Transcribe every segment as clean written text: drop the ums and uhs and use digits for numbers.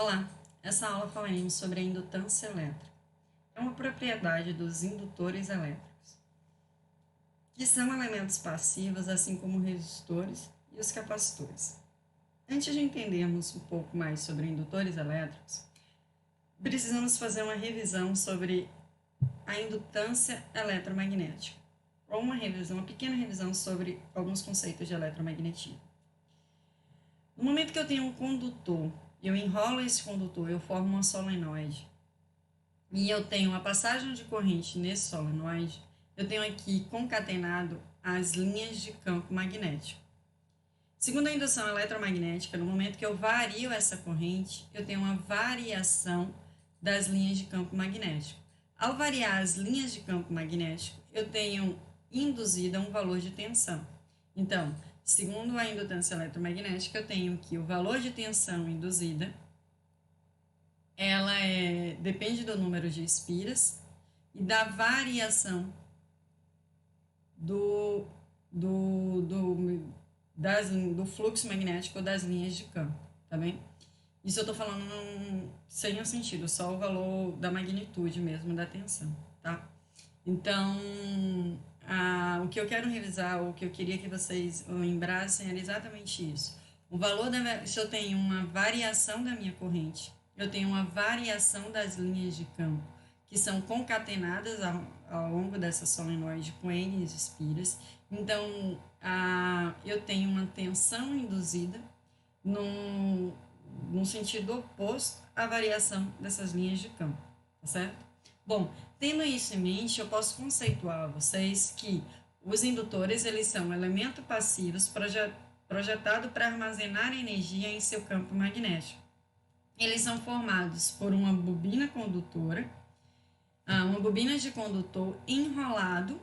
Olá, essa aula falaremos sobre a indutância elétrica. É uma propriedade dos indutores elétricos, que são elementos passivos, assim como resistores e os capacitores. Antes de entendermos um pouco mais sobre indutores elétricos, precisamos fazer uma revisão sobre a indutância eletromagnética, ou uma pequena revisão sobre alguns conceitos de eletromagnetismo. No momento que eu tenho um condutor, eu enrolo esse condutor, eu formo uma solenoide, e eu tenho uma passagem de corrente nesse solenoide, eu tenho aqui concatenado as linhas de campo magnético. Segundo a indução eletromagnética, no momento que eu vario essa corrente, eu tenho uma variação das linhas de campo magnético. Ao variar as linhas de campo magnético, eu tenho induzida um valor de tensão. Então, segundo a indutância eletromagnética, eu tenho que o valor de tensão induzida, ela depende do número de espiras e da variação do fluxo magnético das linhas de campo, tá bem? Isso eu tô falando sem o sentido, só o valor da magnitude mesmo da tensão, tá? Então, o que eu quero revisar, ou o que eu queria que vocês lembrassem era exatamente isso. O valor se eu tenho uma variação da minha corrente, eu tenho uma variação das linhas de campo, que são concatenadas ao longo dessa solenoide com N espiras. Então, eu tenho uma tensão induzida no sentido oposto à variação dessas linhas de campo, tá certo? Bom, tendo isso em mente, eu posso conceituar a vocês que os indutores, eles são elementos passivos projetados para armazenar energia em seu campo magnético. Eles são formados por uma bobina condutora, uma bobina de condutor enrolado,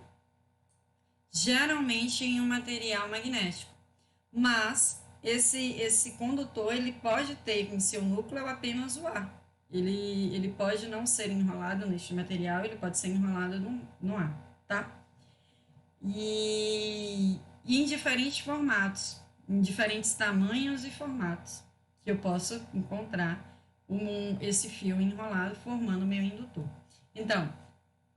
geralmente em um material magnético. Mas esse condutor, ele pode ter em seu núcleo apenas o ar. Ele pode não ser enrolado neste material, ele pode ser enrolado no ar, tá? E em diferentes formatos, em diferentes tamanhos e formatos, que eu posso encontrar esse fio enrolado formando meu indutor. Então,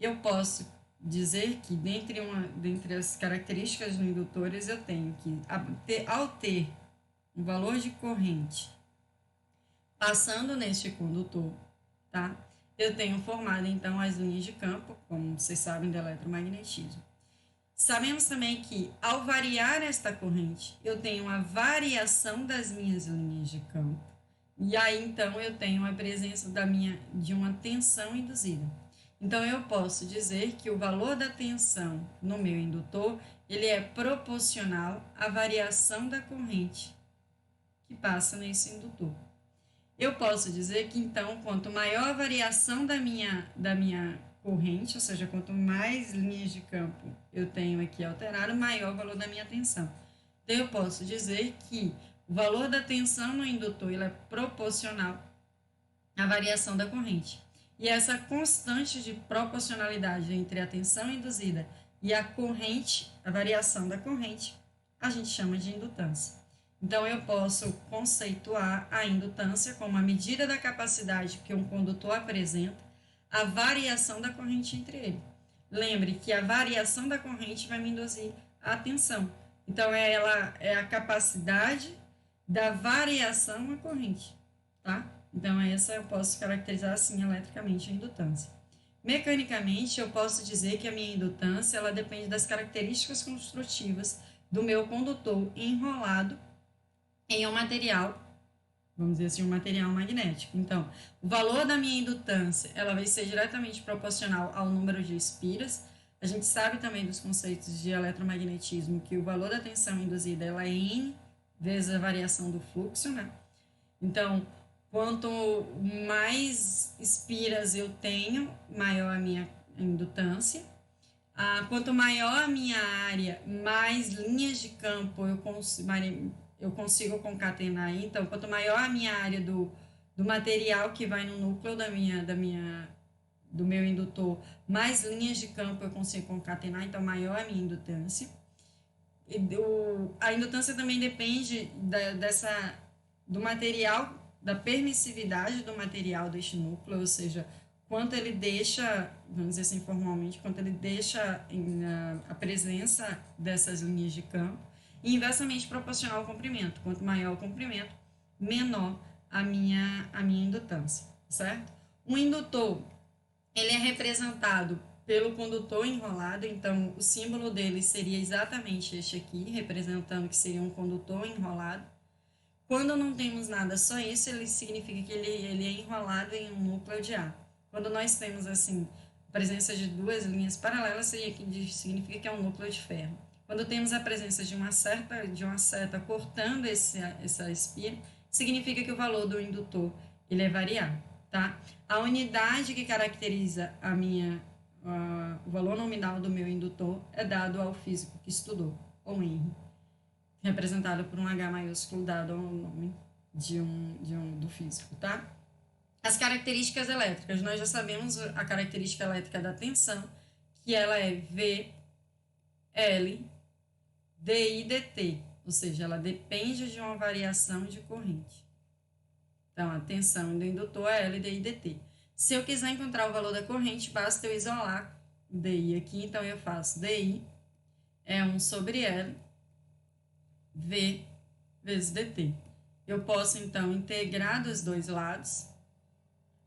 eu posso dizer que dentre as características do indutores, eu tenho que, ao ter um valor de corrente passando neste condutor, tá? Eu tenho formado, então, as linhas de campo, como vocês sabem do eletromagnetismo. Sabemos também que, ao variar esta corrente, eu tenho a variação das minhas linhas de campo, e aí, então, eu tenho a presença de uma tensão induzida. Então, eu posso dizer que o valor da tensão no meu indutor, ele é proporcional à variação da corrente que passa nesse indutor. Eu posso dizer que, então, quanto maior a variação da minha corrente, ou seja, quanto mais linhas de campo eu tenho aqui alterado, maior o valor da minha tensão. Então, eu posso dizer que o valor da tensão no indutor ele é proporcional à variação da corrente. E essa constante de proporcionalidade entre a tensão induzida e a corrente, a variação da corrente, a gente chama de indutância. Então, eu posso conceituar a indutância como a medida da capacidade que um condutor apresenta, a variação da corrente entre ele. Lembre que a variação da corrente vai me induzir a tensão. Então, ela é a capacidade da variação à corrente, tá? Então, essa eu posso caracterizar assim eletricamente a indutância. Mecanicamente, eu posso dizer que a minha indutância ela depende das características construtivas do meu condutor enrolado em um material, vamos dizer assim, um material magnético. Então, o valor da minha indutância ela vai ser diretamente proporcional ao número de espiras. A gente sabe também dos conceitos de eletromagnetismo que o valor da tensão induzida ela é N vezes a variação do fluxo, né? Então, quanto mais espiras eu tenho, maior a minha indutância. Quanto maior a minha área, mais linhas de campo eu consigo concatenar. Então, quanto maior a minha área do material que vai no núcleo do meu indutor, mais linhas de campo eu consigo concatenar, então maior a minha indutância. A indutância também depende do material da permissividade do material deste núcleo, ou seja, quanto ele deixa, vamos dizer assim formalmente, quanto ele deixa a presença dessas linhas de campo, e inversamente proporcional ao comprimento. Quanto maior o comprimento, menor a minha indutância, certo? Um indutor, ele é representado pelo condutor enrolado, então o símbolo dele seria exatamente este aqui, representando que seria um condutor enrolado. Quando não temos nada, só isso, ele significa que ele é enrolado em um núcleo de ar. Quando nós temos, assim, a presença de duas linhas paralelas, significa que é um núcleo de ferro. Quando temos a presença de uma seta cortando essa espira, significa que o valor do indutor ele é variável, tá? A unidade que caracteriza o valor nominal do meu indutor é dado ao físico que estudou, ou Henry, representado por um H maiúsculo dado ao nome do físico, tá? As características elétricas, nós já sabemos a característica elétrica da tensão, que ela é V, L, DI, DT, ou seja, ela depende de uma variação de corrente. Então, a tensão do indutor é L, DI, DT. Se eu quiser encontrar o valor da corrente, basta eu isolar DI aqui, então eu faço DI é 1 sobre L, V vezes dt. Eu posso, então, integrar dos dois lados,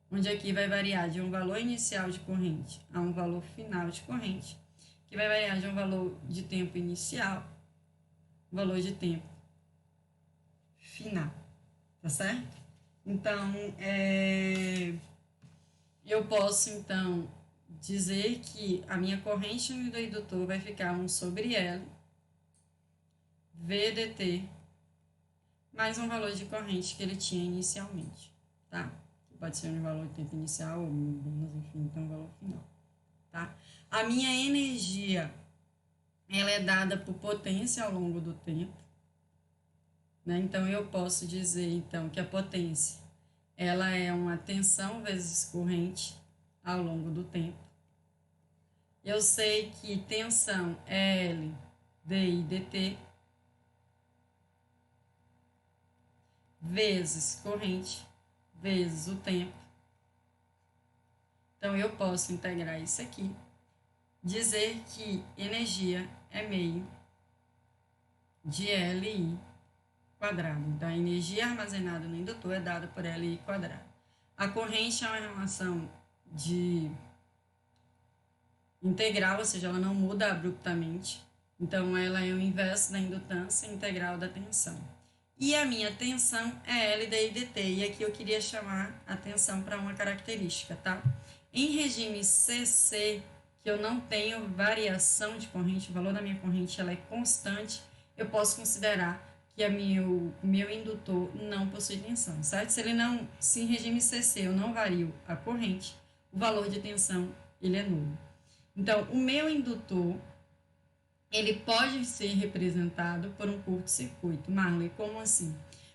onde aqui vai variar de um valor inicial de corrente a um valor final de corrente, que vai variar de um valor de tempo inicial, valor de tempo final, tá certo? Então, eu posso, então, dizer que a minha corrente do indutor vai ficar 1 sobre L, V dt, mais um valor de corrente que ele tinha inicialmente, tá? Pode ser um valor de tempo inicial ou menos, enfim, então um valor final, tá? A minha energia, ela é dada por potência ao longo do tempo, né? Então, eu posso dizer, então, que a potência, ela é uma tensão vezes corrente ao longo do tempo. Eu sei que tensão é L, DI, DT, vezes corrente, vezes o tempo. Então, eu posso integrar isso aqui, dizer que energia é meio de LI quadrado. Então, a energia armazenada no indutor é dada por LI quadrado. A corrente é uma relação de integral, ou seja, ela não muda abruptamente. Então, ela é o inverso da indutância integral da tensão. E a minha tensão é L, DI, DT. E aqui eu queria chamar a atenção para uma característica, tá? Em regime CC, que eu não tenho variação de corrente, o valor da minha corrente ela é constante, eu posso considerar que o meu indutor não possui tensão, certo? Se em regime CC eu não vario a corrente, o valor de tensão ele é nulo. Então, o meu indutor ele pode ser representado por um curto-circuito. Marley, como assim?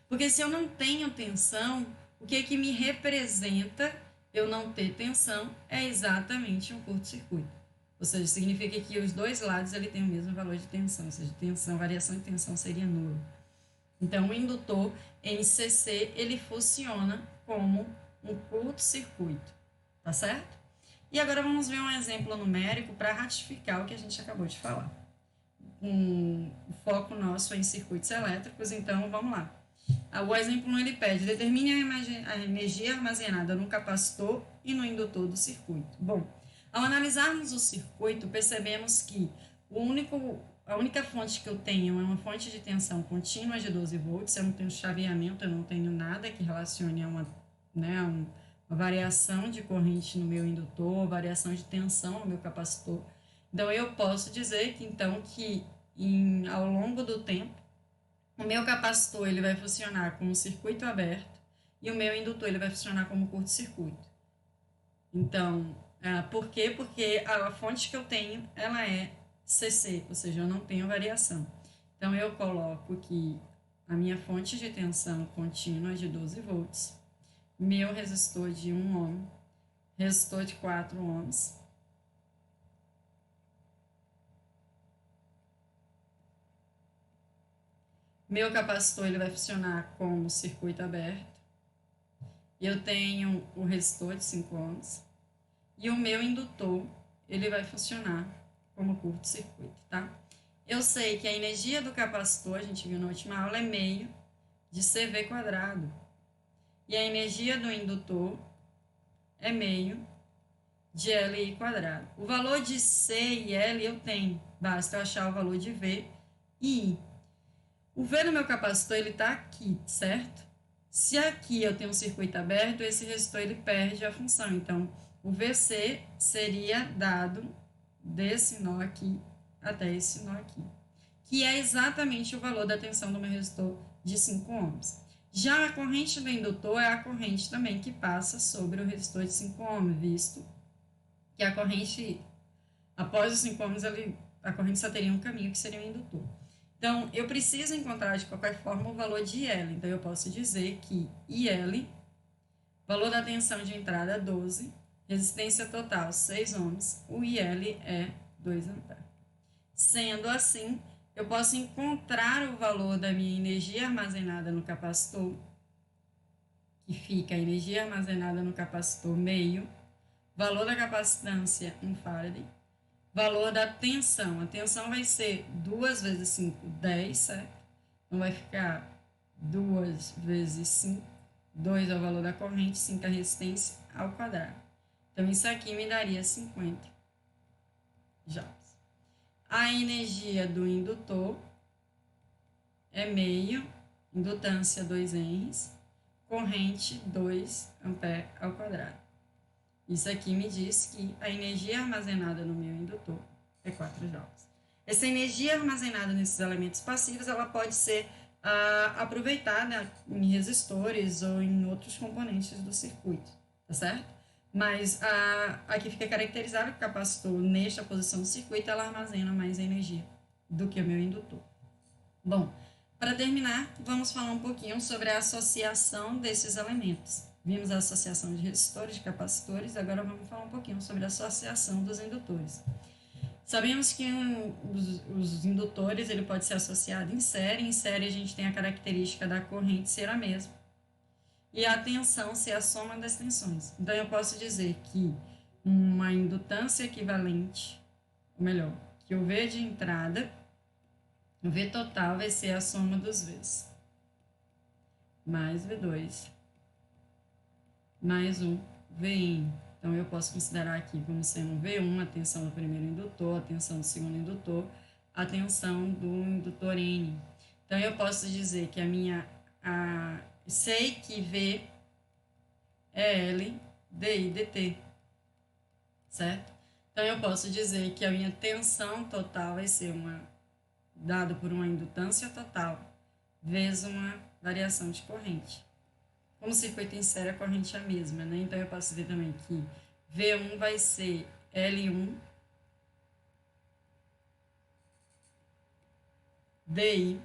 Porque se eu não tenho tensão, o que me representa eu não ter tensão é exatamente um curto-circuito. Ou seja, significa que os dois lados ele tem o mesmo valor de tensão, ou seja, variação de tensão seria nula. Então, o indutor em CC, ele funciona como um curto-circuito, tá certo? E agora vamos ver um exemplo numérico para ratificar o que a gente acabou de falar. O foco nosso é em circuitos elétricos, então vamos lá. O exemplo 1 ele pede, determine a energia armazenada no capacitor e no indutor do circuito. Bom, ao analisarmos o circuito, percebemos que a única fonte que eu tenho é uma fonte de tensão contínua de 12 volts, eu não tenho chaveamento, eu não tenho nada que relacione a uma variação de corrente no meu indutor, variação de tensão no meu capacitor. Então, eu posso dizer que, então, ao longo do tempo, o meu capacitor ele vai funcionar como circuito aberto e o meu indutor ele vai funcionar como curto-circuito. Então, por quê? Porque a fonte que eu tenho, ela é CC, ou seja, eu não tenho variação. Então, eu coloco que a minha fonte de tensão contínua é de 12 volts, meu resistor de 1 ohm, resistor de 4 ohms, meu capacitor ele vai funcionar como circuito aberto eu tenho o resistor de 5 ohms e o meu indutor, ele vai funcionar como curto-circuito, tá? Eu sei que a energia do capacitor, a gente viu na última aula, é meio de CV quadrado. E a energia do indutor é meio de Li quadrado. O valor de C e L eu tenho, basta eu achar o valor de V e I. O V no meu capacitor, ele está aqui, certo? Se aqui eu tenho um circuito aberto, esse resistor ele perde a função. Então, o VC seria dado desse nó aqui até esse nó aqui, que é exatamente o valor da tensão do meu resistor de 5 ohms. Já a corrente do indutor é a corrente também que passa sobre o resistor de 5 ohms, visto que a corrente, após os 5 ohms, a corrente só teria um caminho, que seria o indutor. Então, eu preciso encontrar, de qualquer forma, o valor de IL. Então, eu posso dizer que IL, valor da tensão de entrada 12, resistência total 6 ohms, o IL é 2 amperes. Sendo assim, eu posso encontrar o valor da minha energia armazenada no capacitor, que fica a energia armazenada no capacitor meio, valor da capacitância 1 farad, valor da tensão. A tensão vai ser 2 vezes 5, 10, certo? Então, vai ficar 2 vezes 5, 2 é o valor da corrente, 5 é a resistência ao quadrado. Então, isso aqui me daria 50 joules. A energia do indutor é meio, indutância 2 Henries, corrente 2 ampere ao quadrado. Isso aqui me diz que a energia armazenada no meu indutor é 4 joules. Essa energia armazenada nesses elementos passivos, ela pode ser aproveitada em resistores ou em outros componentes do circuito, tá certo? Mas aqui fica caracterizado que o capacitor, nesta posição do circuito, ela armazena mais energia do que o meu indutor. Bom, para terminar, vamos falar um pouquinho sobre a associação desses elementos. Vimos a associação de resistores, de capacitores, agora vamos falar um pouquinho sobre a associação dos indutores. Sabemos que os indutores, ele pode ser associado em série a gente tem a característica da corrente ser a mesma, e a tensão ser a soma das tensões. Então, eu posso dizer que uma indutância equivalente, ou melhor, que o V de entrada, o V total vai ser a soma dos Vs, mais V2, mais um Vin. Então, eu posso considerar aqui como sendo V1 a tensão do primeiro indutor, a tensão do segundo indutor, a tensão do indutor N. Então, eu posso dizer que sei que V é L, DI, DT, certo? Então, eu posso dizer que a minha tensão total vai ser dado por uma indutância total, vezes uma variação de corrente. Como o circuito em série, a corrente é a mesma, né? Então, eu posso dizer também que V1 vai ser L1 DI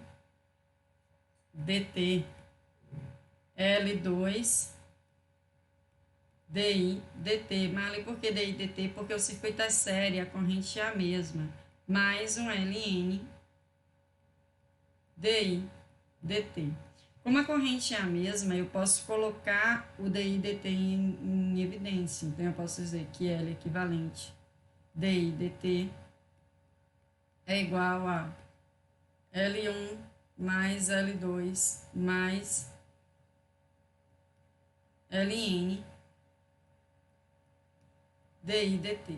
DT L2 DI DT. Mas por que DI DT? Porque o circuito é série, a corrente é a mesma, mais um LN DI DT. Como a corrente é a mesma, eu posso colocar o DI DT em evidência. Então, eu posso dizer que L equivalente DI DT é igual a L1 mais L2 mais Ln DI DT.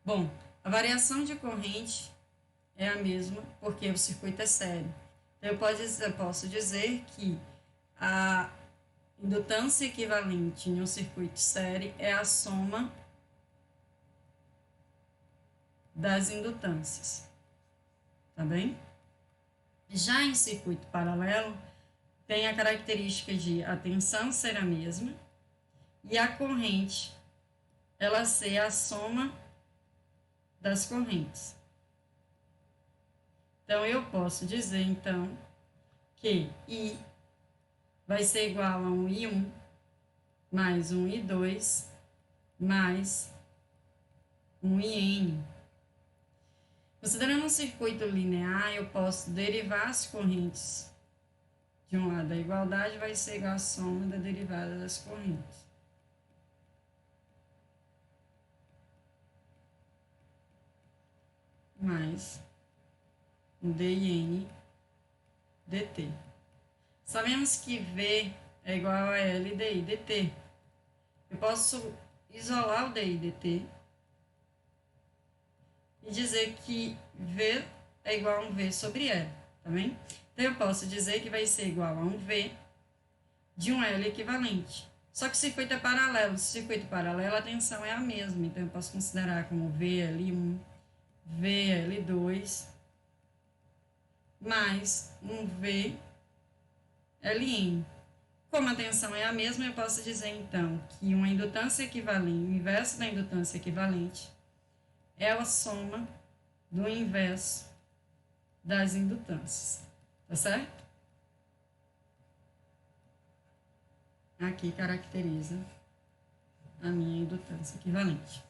Bom, a variação de corrente é a mesma porque o circuito é série. Eu posso dizer que a indutância equivalente em um circuito série é a soma das indutâncias, tá bem? Já em circuito paralelo, tem a característica de a tensão ser a mesma e a corrente ela ser a soma das correntes. Então, eu posso dizer, então, que I vai ser igual a um I1 mais um I2 mais um IN. Considerando um circuito linear, eu posso derivar as correntes de um lado da igualdade vai ser igual à soma da derivada das correntes. Mais dIn dt. Sabemos que V é igual a L dI dt. Eu posso isolar o dI dt e dizer que V é igual a um V sobre L, tá bem? Então, eu posso dizer que vai ser igual a um V de um L equivalente. Só que o circuito é paralelo. Se o circuito é paralelo, a tensão é a mesma. Então, eu posso considerar como VL1, VL2, mais um VLN. Como a tensão é a mesma, eu posso dizer, então, que uma indutância equivalente, o inverso da indutância equivalente, é a soma do inverso das indutâncias. Tá certo? Aqui caracteriza a minha indutância equivalente.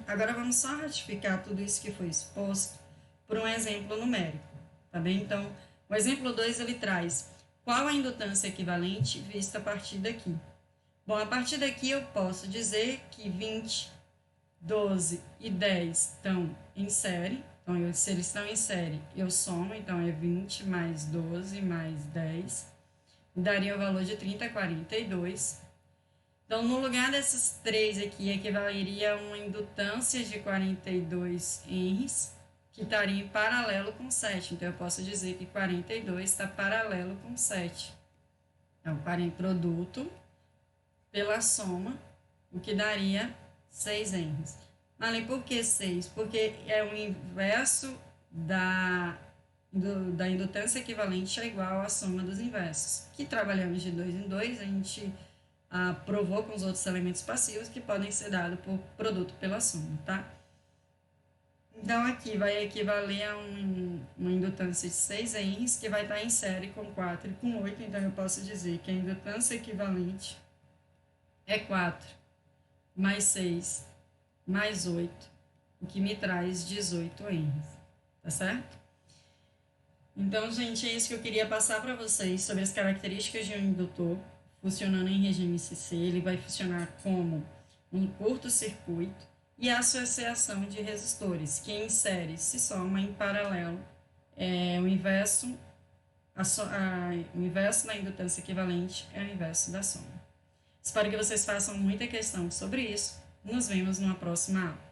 Agora, vamos só ratificar tudo isso que foi exposto por um exemplo numérico, tá bem? Então, o exemplo 2, ele traz qual a indutância equivalente vista a partir daqui. Bom, a partir daqui eu posso dizer que 20, 12 e 10 estão em série. Então, se eles estão em série, eu somo, então é 20 mais 12 mais 10, daria o valor de 30, 42. Então, no lugar desses três aqui, equivaleria a uma indutância de 42 henries, que estaria em paralelo com 7. Então, eu posso dizer que 42 está paralelo com 7. Então, produto pela soma, o que daria 6 henries. Mas por que 6? Porque é o inverso da indutância equivalente é igual à soma dos inversos. Que trabalhamos de 2 em 2, a gente provou com os outros elementos passivos que podem ser dados por produto pela soma, tá? Então, aqui vai equivaler a uma indutância de 6 henries, que vai estar em série com 4 e com 8. Então, eu posso dizer que a indutância equivalente é 4 mais 6 mais 8, o que me traz 18 henries, tá certo? Então, gente, é isso que eu queria passar para vocês sobre as características de um indutor funcionando em regime CC. Ele vai funcionar como um curto-circuito e a associação de resistores, que em série se soma em paralelo. O inverso da indutância equivalente é o inverso da soma. Espero que vocês façam muita questão sobre isso. Nos vemos numa próxima aula.